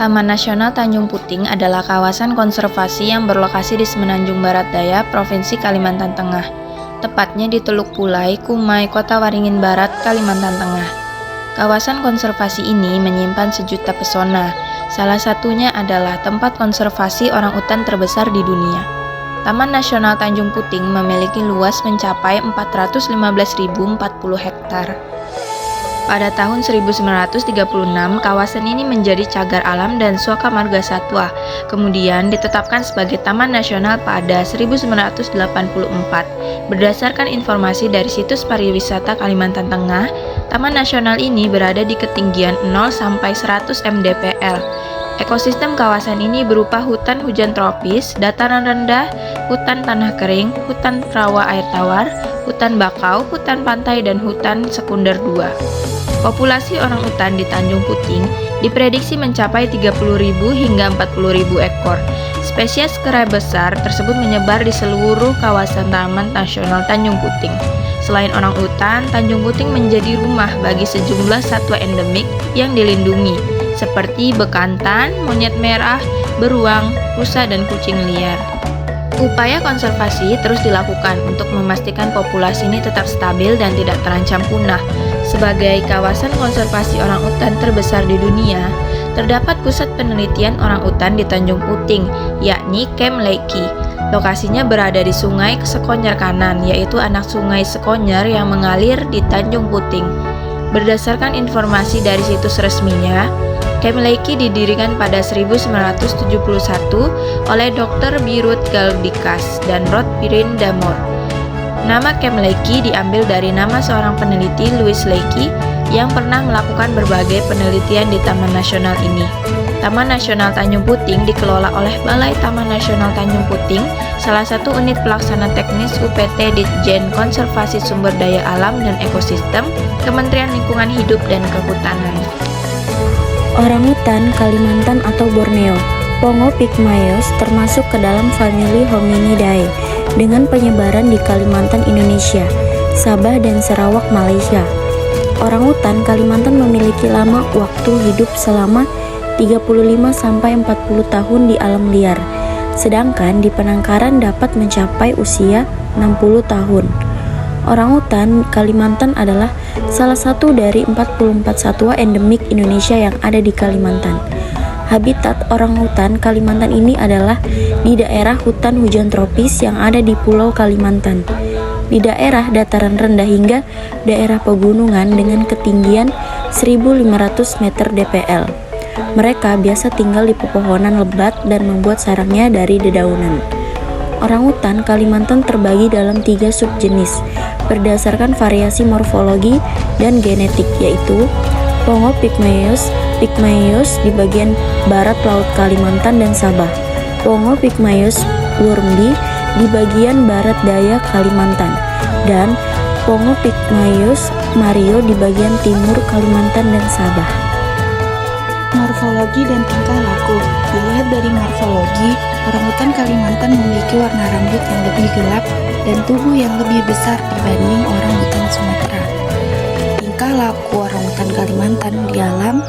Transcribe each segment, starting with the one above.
Taman Nasional Tanjung Puting adalah kawasan konservasi yang berlokasi di Semenanjung Barat Daya, Provinsi Kalimantan Tengah. Tepatnya di Teluk Pulai, Kumai, Kota Waringin Barat, Kalimantan Tengah. Kawasan konservasi ini menyimpan sejuta pesona. Salah satunya adalah tempat konservasi orangutan terbesar di dunia. Taman Nasional Tanjung Puting memiliki luas mencapai 415.040 hektar. Pada tahun 1936, kawasan ini menjadi cagar alam dan suaka marga satwa. Kemudian ditetapkan sebagai Taman Nasional pada 1984. Berdasarkan informasi dari situs pariwisata Kalimantan Tengah, Taman Nasional ini berada di ketinggian 0 sampai 100 mdpl. Ekosistem kawasan ini berupa hutan hujan tropis, dataran rendah, hutan tanah kering, hutan rawa air tawar, hutan bakau, hutan pantai, dan hutan sekunder 2. Populasi orangutan di Tanjung Puting diprediksi mencapai 30.000 hingga 40.000 ekor. Spesies kera besar tersebut menyebar di seluruh kawasan Taman Nasional Tanjung Puting. Selain orangutan, Tanjung Puting menjadi rumah bagi sejumlah satwa endemik yang dilindungi, seperti bekantan, monyet merah, beruang, rusa, dan kucing liar. Upaya konservasi terus dilakukan untuk memastikan populasi ini tetap stabil dan tidak terancam punah. Sebagai kawasan konservasi orangutan terbesar di dunia, terdapat pusat penelitian orangutan di Tanjung Puting, yakni Camp Leki. Lokasinya berada di Sungai Sekonyer Kanan, yaitu anak Sungai Sekonyer yang mengalir di Tanjung Puting. Berdasarkan informasi dari situs resminya, Camp Leki didirikan pada 1971 oleh Dr. Birut Galdikas dan Rod Pirin Damor. Nama Camp Leki diambil dari nama seorang peneliti, Louis Leakey, yang pernah melakukan berbagai penelitian di Taman Nasional ini. Taman Nasional Tanjung Puting dikelola oleh Balai Taman Nasional Tanjung Puting, salah satu unit pelaksana teknis UPT Ditjen Konservasi Sumber Daya Alam dan Ekosistem, Kementerian Lingkungan Hidup dan Kehutanan. Orangutan Kalimantan atau Borneo, Pongo pygmaeus, termasuk ke dalam famili Hominidae dengan penyebaran di Kalimantan Indonesia, Sabah dan Sarawak Malaysia. Orangutan Kalimantan memiliki lama waktu hidup selama 35-40 tahun di alam liar, sedangkan di penangkaran dapat mencapai usia 60 tahun. Orangutan Kalimantan adalah salah satu dari 44 satwa endemik Indonesia yang ada di Kalimantan. Habitat orangutan Kalimantan ini adalah di daerah hutan hujan tropis yang ada di Pulau Kalimantan, di daerah dataran rendah hingga daerah pegunungan dengan ketinggian 1.500 meter dpl. Mereka biasa tinggal di pepohonan lebat dan membuat sarangnya dari dedaunan. Orangutan Kalimantan terbagi dalam 3 subjenis berdasarkan variasi morfologi dan genetik, yaitu Pongo pygmaeus di bagian barat Laut Kalimantan dan Sabah, Pongo pygmaeus wurmdi di bagian barat daya Kalimantan, dan Pongo pygmaeus mario di bagian timur Kalimantan dan Sabah. Morfologi dan tingkah laku. Dilihat dari morfologi, orangutan Kalimantan memiliki warna rambut yang lebih gelap dan tubuh yang lebih besar dibanding orangutan Sumatera. Tingkah laku orangutan Kalimantan di alam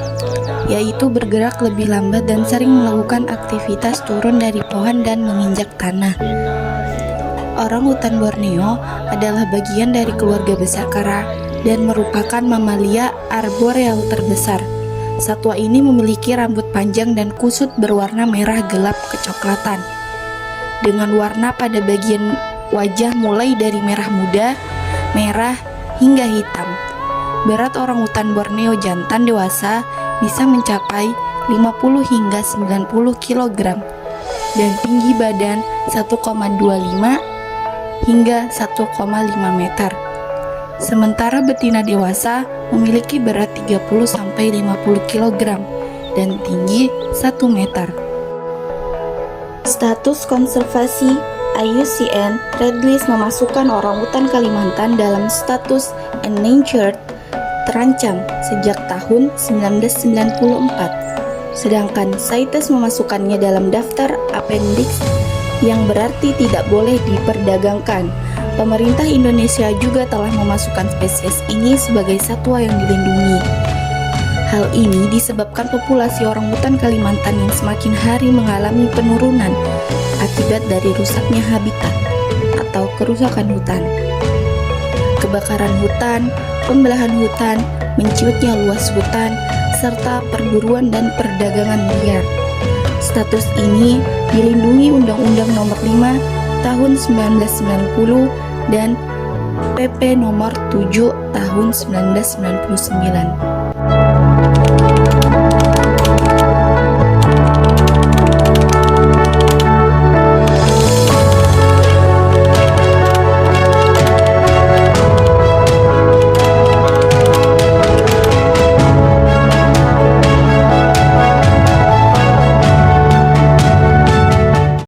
yaitu bergerak lebih lambat dan sering melakukan aktivitas turun dari pohon dan menginjak tanah. Orangutan Borneo adalah bagian dari keluarga besar kera dan merupakan mamalia arboreal terbesar. Satwa ini memiliki rambut panjang dan kusut berwarna merah gelap kecoklatan, dengan warna pada bagian wajah mulai dari merah muda, merah, hingga hitam. Berat orangutan Borneo jantan dewasa bisa mencapai 50 hingga 90 kg dan tinggi badan 1,25 hingga 1,5 meter. Sementara betina dewasa memiliki berat 30-50 kg dan tinggi 1 meter. Status konservasi IUCN Red List memasukkan orangutan Kalimantan dalam status endangered terancam sejak tahun 1994. Sedangkan CITES memasukkannya dalam daftar appendix yang berarti tidak boleh diperdagangkan. Pemerintah Indonesia juga telah memasukkan spesies ini sebagai satwa yang dilindungi. Hal ini disebabkan populasi orangutan Kalimantan yang semakin hari mengalami penurunan akibat dari rusaknya habitat atau kerusakan hutan. Kebakaran hutan, pembelahan hutan, menciutnya luas hutan, serta perburuan dan perdagangan liar. Status ini dilindungi Undang-Undang Nomor 5 Tahun 1990 dan PP Nomor 7 Tahun 1999.